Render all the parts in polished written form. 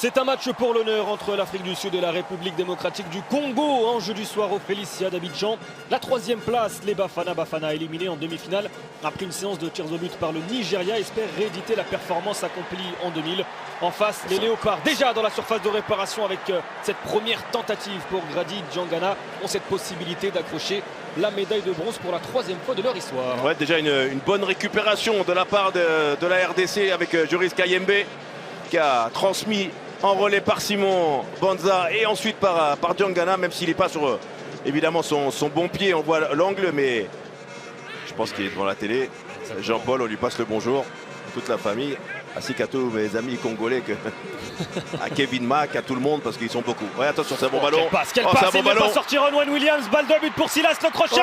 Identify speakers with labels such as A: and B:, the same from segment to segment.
A: C'est un match pour l'honneur entre l'Afrique du Sud et la République démocratique du Congo. Enjeu du soir au Felicia d'Abidjan. La troisième place, les Bafana éliminés en demi-finale. Après une séance de tirs au but par le Nigeria, espère rééditer la performance accomplie en 2000. En face, les Léopards, déjà dans la surface de réparation avec cette première tentative pour Grady Djangana, ont cette possibilité d'accrocher la médaille de bronze pour la troisième fois de leur histoire.
B: Ouais, déjà une bonne récupération de la part de la RDC avec Joris Kayembe qui a transmis en relais par Simon Banza et ensuite par Djangana, même s'il n'est pas sur évidemment son bon pied, on voit l'angle, mais je pense qu'il est devant la télé. Jean-Paul, on lui passe le bonjour, toute la famille, ainsi qu'à tous mes amis congolais, à Kevin Mack, à tout le monde, parce qu'ils sont beaucoup. Ouais, attention, c'est un bon ballon.
A: Quelle passe, il n'est pas sorti Ronwen Williams, balle de but pour Silas, le crochet.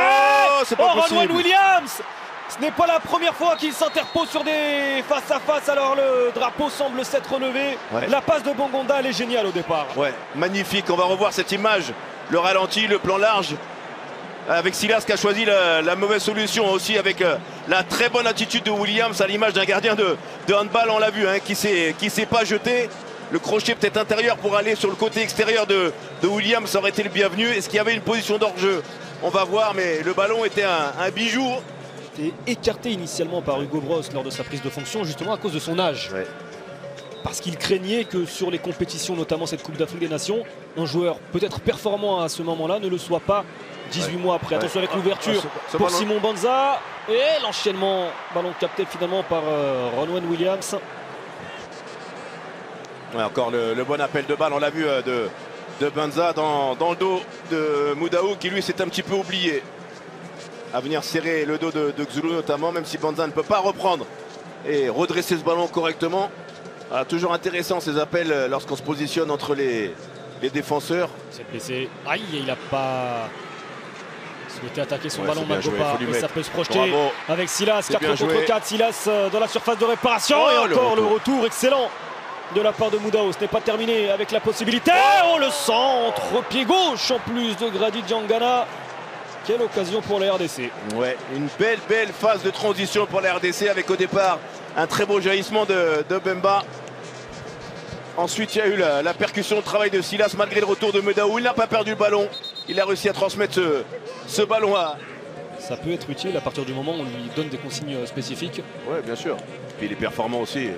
B: C'est pas possible.
A: Ronwen Williams, ce n'est pas la première fois qu'il s'interpose sur des face-à-face, alors le drapeau semble s'être relevé. Ouais. La passe de Bongonda, elle est géniale au départ.
B: Ouais, magnifique, on va revoir cette image, le ralenti, le plan large, avec Silas qui a choisi la mauvaise solution aussi, avec la très bonne attitude de Williams, à l'image d'un gardien de handball, on l'a vu, hein, qui s'est pas jeté. Le crochet peut-être intérieur pour aller sur le côté extérieur de Williams, ça aurait été le bienvenu. Est-ce qu'il y avait une position d'hors-jeu? On va voir, mais le ballon était un bijou.
A: Écarté initialement par Hugo Bross lors de sa prise de fonction, justement à cause de son âge. Ouais. Parce qu'il craignait que sur les compétitions, notamment cette Coupe d'Afrique des Nations, un joueur peut-être performant à ce moment-là ne le soit pas 18 mois après. Attention avec l'ouverture pour Simon Banza. Et l'enchaînement, ballon capté finalement par Ronwen Williams.
B: Ouais, encore le bon appel de balle, on l'a vu de Banza dans le dos de Moudaou qui lui s'est un petit peu oublié à venir serrer le dos de Xulu notamment, même si Banza ne peut pas reprendre et redresser ce ballon correctement. Ah, toujours intéressant ces appels lorsqu'on se positionne entre les défenseurs.
A: C'est blessé. Aïe, il n'a pas souhaité attaquer son ballon, Magopa, et ça peut se projeter. Bravo. Avec Silas, 4 contre 4, Silas dans la surface de réparation. Et encore le retour excellent de la part de Moudao. Ce n'est pas terminé avec la possibilité. Oh, le centre, pied gauche en plus de Grady Djangana. Quelle occasion pour la RDC.
B: Ouais, une belle phase de transition pour la RDC avec au départ un très beau jaillissement de Bemba. Ensuite, il y a eu la percussion, le travail de Silas malgré le retour de Moudaou. Il n'a pas perdu le ballon. Il a réussi à transmettre ce ballon à...
A: Ça peut être utile à partir du moment où on lui donne des consignes spécifiques.
B: Ouais, bien sûr. Puis il est performant aussi.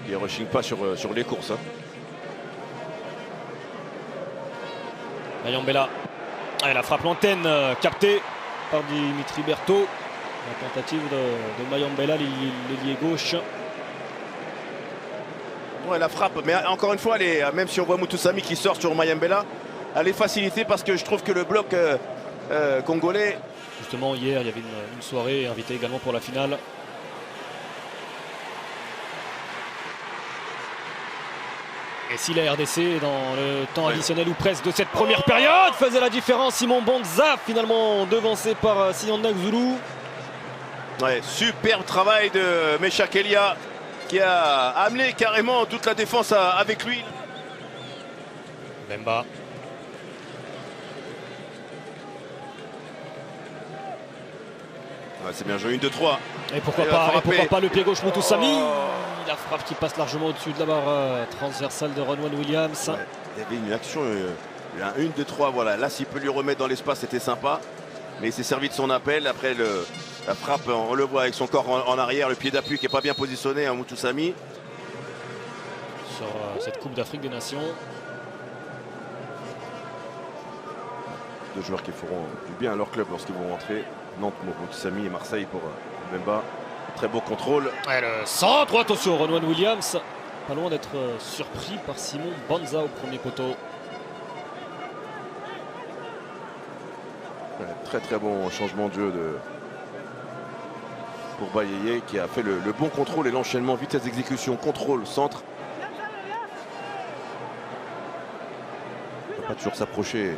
B: Il ne rushing pas sur les courses. Hein.
A: Mayambela. Et la frappe l'antenne captée par Dimitri Berthaud. La tentative de Mayambela, l'ailier gauche.
B: Ouais, la frappe, mais encore une fois, même si on voit Moutoussamy qui sort sur Mayambela, elle est facilitée parce que je trouve que le bloc congolais...
A: Justement, hier, il y avait une soirée invitée également pour la finale. Et si la RDC, dans le temps additionnel ou presque de cette première période, faisait la différence, Simon Banza, finalement devancé par Sianda Xulu.
B: Ouais, superbe travail de Mecha Kelia qui a amené carrément toute la défense avec lui.
A: Bemba.
B: Ouais, c'est bien joué, 1-2-3.
A: Et pourquoi pas le pied gauche Moutoussamy. La frappe qui passe largement au-dessus de la barre transversale de Ronwen Williams.
B: Ouais, il y avait une action, un 1-2-3, voilà. Là, s'il peut lui remettre dans l'espace, c'était sympa. Mais il s'est servi de son appel. Après, la frappe, on le voit avec son corps en arrière, le pied d'appui qui n'est pas bien positionné, Moutoussamy.
A: Sur cette Coupe d'Afrique des Nations.
B: Deux joueurs qui feront du bien à leur club lorsqu'ils vont rentrer. Nantes, Moutoussamy et Marseille pour Bemba. Très beau contrôle.
A: Ouais, le centre, attention, Ronwen Williams. Pas loin d'être surpris par Simon Banza au premier poteau.
B: Ouais, très bon changement de jeu pour Bayeye qui a fait le bon contrôle et l'enchaînement, vitesse d'exécution, contrôle, centre. Il ne peut pas toujours s'approcher.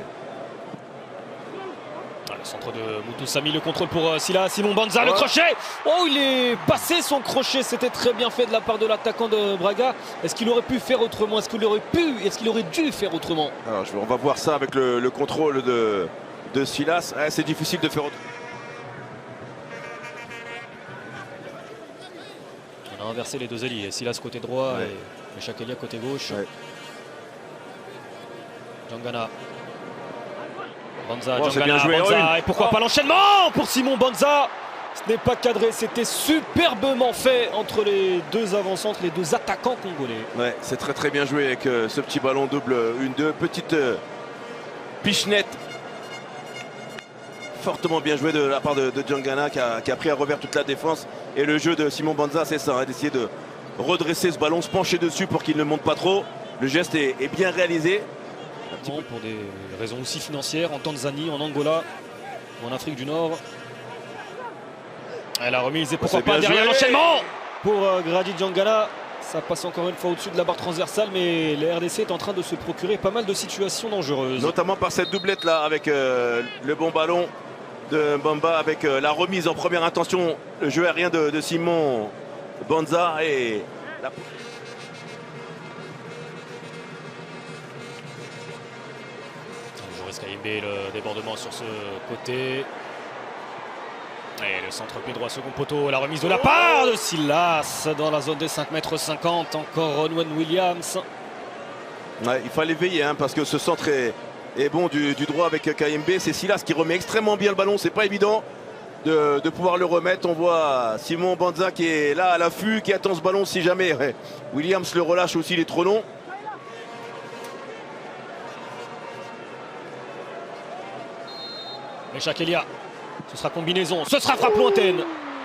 A: Le centre de Moutoussamy, le contrôle pour Silas, Simon Banza, le crochet. Oh, il est passé son crochet, c'était très bien fait de la part de l'attaquant de Braga. Est-ce qu'il aurait pu faire autrement? Est-ce qu'il aurait dû faire autrement?
B: Alors, on va voir ça avec le contrôle de Silas. C'est difficile de faire autrement.
A: On a inversé les deux ailiers, Silas côté droit et Meshack Elia côté gauche.
B: Ouais.
A: Djangana. Banza,
B: Oh, c'est
A: Djangana,
B: bien joué.
A: Banza. Et pourquoi pas l'enchaînement pour Simon Banza. Ce n'est pas cadré, c'était superbement fait entre les deux avant-centres, les deux attaquants congolais.
B: Ouais, c'est très très bien joué avec ce petit ballon double, une deux petites pichenettes. Fortement bien joué de la part de Djangana qui a pris à revers toute la défense. Et le jeu de Simon Banza, c'est ça, hein, d'essayer de redresser ce ballon, se pencher dessus pour qu'il ne monte pas trop. Le geste est bien réalisé.
A: Bon, pour des raisons aussi financières, en Tanzanie, en Angola, en Afrique du Nord. Elle a remise et pourquoi pas derrière l'enchaînement pour Grady Djangana. Ça passe encore une fois au-dessus de la barre transversale, mais la RDC est en train de se procurer pas mal de situations dangereuses.
B: Notamment par cette doublette là avec le bon ballon de Mbamba, avec la remise en première intention, le jeu aérien de Simon Banza et la...
A: Joris Kayembe, le débordement sur ce côté. Et le centre-pied droit, second poteau, la remise de la part de Silas dans la zone des 5,50 m. Encore Ronwen Williams.
B: Ouais, il fallait veiller hein, parce que ce centre est bon du droit avec Kayembe. C'est Silas qui remet extrêmement bien le ballon. C'est pas évident de pouvoir le remettre. On voit Simon Banza qui est là à l'affût, qui attend ce ballon si jamais Williams le relâche aussi, il est trop long.
A: Meshack Elia. Ce sera combinaison, ce sera frappe lointaine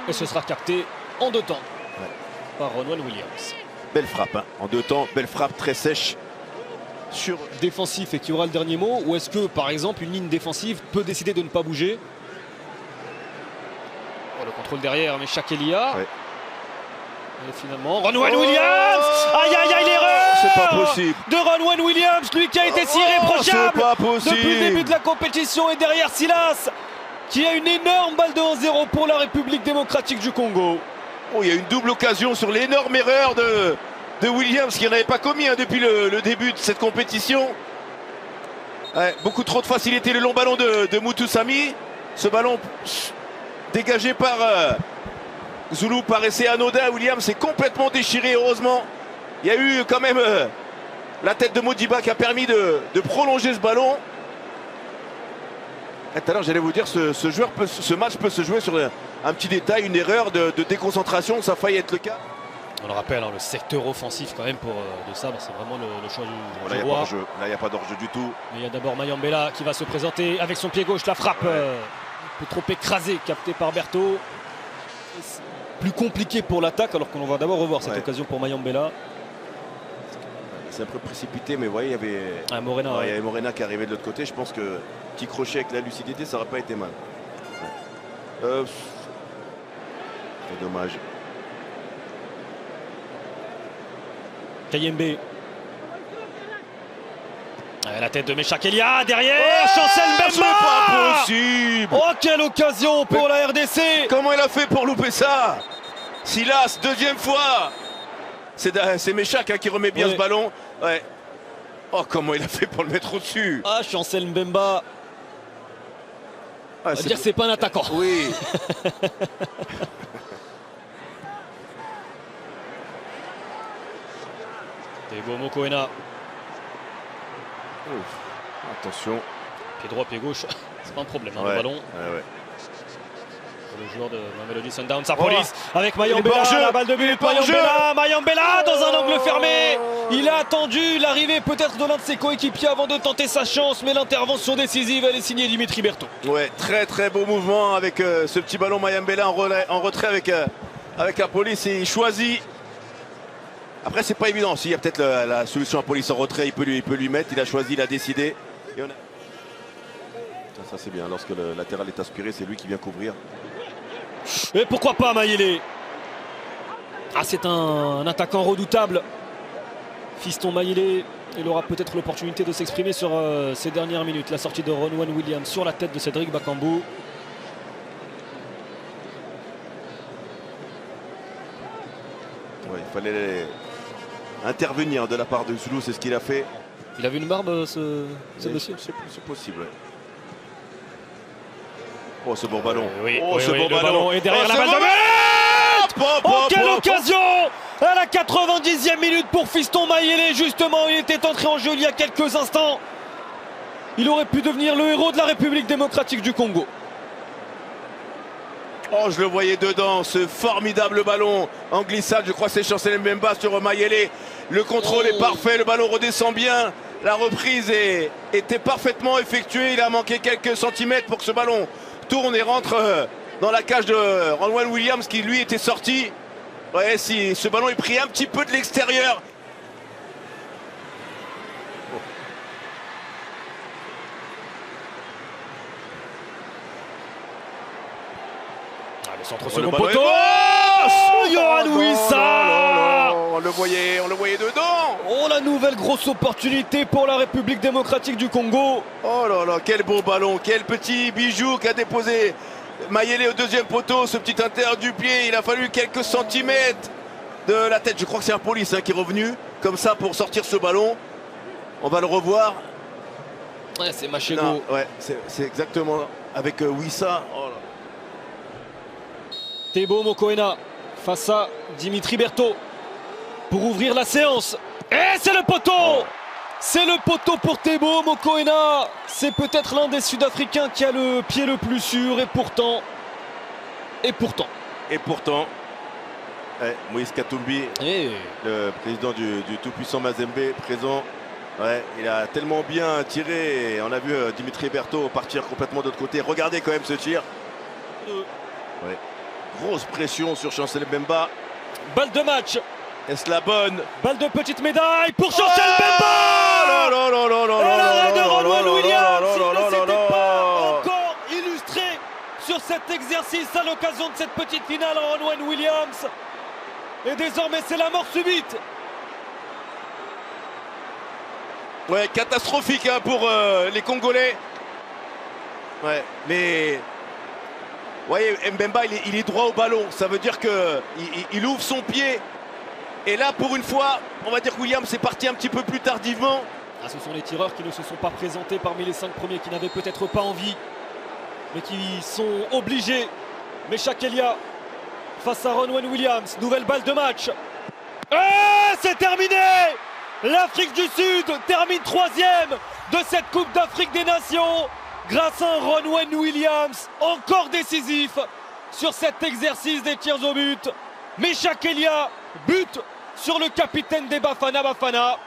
A: et ce sera capté en deux temps par Ronwen Williams.
B: Belle frappe hein, en deux temps, belle frappe très sèche. Sur
A: Défensif et qui aura le dernier mot, ou est-ce que par exemple une ligne défensive peut décider de ne pas bouger? Oh, le contrôle derrière, Meshack Elia.
B: Ouais.
A: Et finalement, Ronwen Williams. Aïe aïe aïe, l'erreur!
B: C'est pas possible.
A: De Ronwen Williams, lui qui a été si irréprochable
B: c'est pas possible.
A: depuis le début de la compétition, et derrière Silas qui a une énorme balle de 1-0 pour la République démocratique du Congo.
B: Oh, il y a une double occasion sur l'énorme erreur de Williams qui n'en avait pas commis hein, depuis le début de cette compétition. Ouais, beaucoup trop de facilité, le long ballon de Mutusami. Ce ballon dégagé par Zulu paraissait anodin. Williams s'est complètement déchiré, heureusement. Il y a eu quand même la tête de Modiba qui a permis de prolonger ce ballon. Tout à l'heure, j'allais vous dire, ce match peut se jouer sur un petit détail, une erreur de déconcentration. Ça a failli être le cas.
A: On le rappelle, hein, le secteur offensif quand même pour De Sabre, c'est vraiment le choix du
B: Là,
A: roi.
B: il n'y a pas d'enjeu du tout.
A: Mais il y a d'abord Mayambela qui va se présenter avec son pied gauche. La frappe un peu trop écrasée, captée par Berthaud. Plus compliqué pour l'attaque, alors qu'on va d'abord revoir cette occasion pour Mayambela.
B: C'est un peu précipité, mais vous voyez, il y avait
A: Morena,
B: il y avait Morena qui arrivait de l'autre côté. Je pense que petit crochet avec la lucidité, ça n'aurait pas été mal. C'est dommage.
A: Kayembe. La tête de Meshack Elia derrière, Chancel Mbemba.
B: C'est pas possible.
A: Oh, quelle occasion pour la RDC.
B: Comment il a fait pour louper ça? Silas, deuxième fois. C'est Meshack hein, qui remet bien ce ballon. Ouais. Oh, comment il a fait pour le mettre au-dessus.
A: Ah, Chancel Mbemba. On va dire que c'est pas un attaquant.
B: Oui.
A: Tego Mokoena.
B: Attention.
A: Pied droit, pied gauche. C'est pas un problème, hein, le ballon.
B: Ouais.
A: Le joueur de Mamelodi Sundowns, sa police avec Mayambela, la balle de but, Mayambela dans un angle fermé. Il a attendu l'arrivée peut-être de l'un de ses coéquipiers avant de tenter sa chance, mais l'intervention décisive, elle est signée Dimitri Berthaud.
B: Ouais, très très beau mouvement avec ce petit ballon Mayambela en retrait avec la police, et il choisit. Après, c'est pas évident. S'il y a peut-être la solution à police en retrait, il peut lui mettre. Il a choisi, il a décidé. Et ça c'est bien, lorsque le latéral est aspiré, c'est lui qui vient couvrir.
A: Et pourquoi pas Mayele? Ah, c'est un attaquant redoutable. Fiston Mayele, il aura peut-être l'opportunité de s'exprimer sur ces dernières minutes. La sortie de Ronwen Williams sur la tête de Cédric Bakambu.
B: Ouais, il fallait intervenir de la part de Zulu, c'est ce qu'il a fait.
A: Il avait une barbe, ce monsieur?
B: C'est possible, ouais. Oh, ce bon ballon.
A: Ce bon ballon. Et derrière la balle de but. Oh, quelle occasion À la 90e minute pour Fiston Mayele, justement, il était entré en jeu il y a quelques instants. Il aurait pu devenir le héros de la République démocratique du Congo.
B: Oh, je le voyais dedans, ce formidable ballon en glissade. Je crois que c'est Chancel Mbemba sur Mayele. Le contrôle est parfait, le ballon redescend bien. La reprise était parfaitement effectuée. Il a manqué quelques centimètres pour que ce ballon tourne et rentre dans la cage de Ronwen Williams qui lui était sorti. Ouais, si ce ballon est pris un petit peu de l'extérieur.
A: Le centre second poteau. Oh, Yohan Wissa.
B: On le voyait dedans.
A: Oh, la nouvelle grosse opportunité pour la République démocratique du Congo.
B: Oh là là, quel beau ballon, quel petit bijou qu'a déposé Mayele au deuxième poteau, ce petit inter du pied. Il a fallu quelques centimètres de la tête. Je crois que c'est un police qui est revenu comme ça pour sortir ce ballon. On va le revoir.
A: Ouais, c'est Machego.
B: Ouais, c'est exactement avec Wissa. Oh là.
A: Thébo Mokoena face à Dimitri Berthaud pour ouvrir la séance. Et c'est le poteau. C'est le poteau pour Thébo Mokoena. C'est peut-être l'un des Sud-Africains qui a le pied le plus sûr. Et pourtant,
B: ouais, Moïse Katumbi, le président du tout-puissant Mazembe, présent. Ouais, il a tellement bien tiré. On a vu Dimitri Berthaud partir complètement de l'autre côté. Regardez quand même ce tir. Ouais. Grosse pression sur Chancel Mbemba.
A: Balle de match.
B: Est-ce la bonne?
A: Balle de petite médaille pour Chancel Mbemba. L'arrêt de Ronwen Williams. Il ne s'était pas encore illustré sur cet exercice à l'occasion de cette petite finale. Ronwen Williams. Et désormais c'est la mort subite.
B: Ouais, catastrophique pour les Congolais. Ouais, mais... Vous voyez, Mbemba, il est droit au ballon. Ça veut dire qu'il ouvre son pied. Et là, pour une fois, on va dire que Williams est parti un petit peu plus tardivement.
A: Ah, ce sont les tireurs qui ne se sont pas présentés parmi les 5 premiers, qui n'avaient peut-être pas envie, mais qui sont obligés. Mecha Kelia face à Ronwen Williams. Nouvelle balle de match. Et c'est terminé. L'Afrique du Sud termine 3e de cette Coupe d'Afrique des Nations. Grâce à un Ronwen Williams encore décisif sur cet exercice des tirs au but. Mecha Kelia, but sur le capitaine des Bafana Bafana.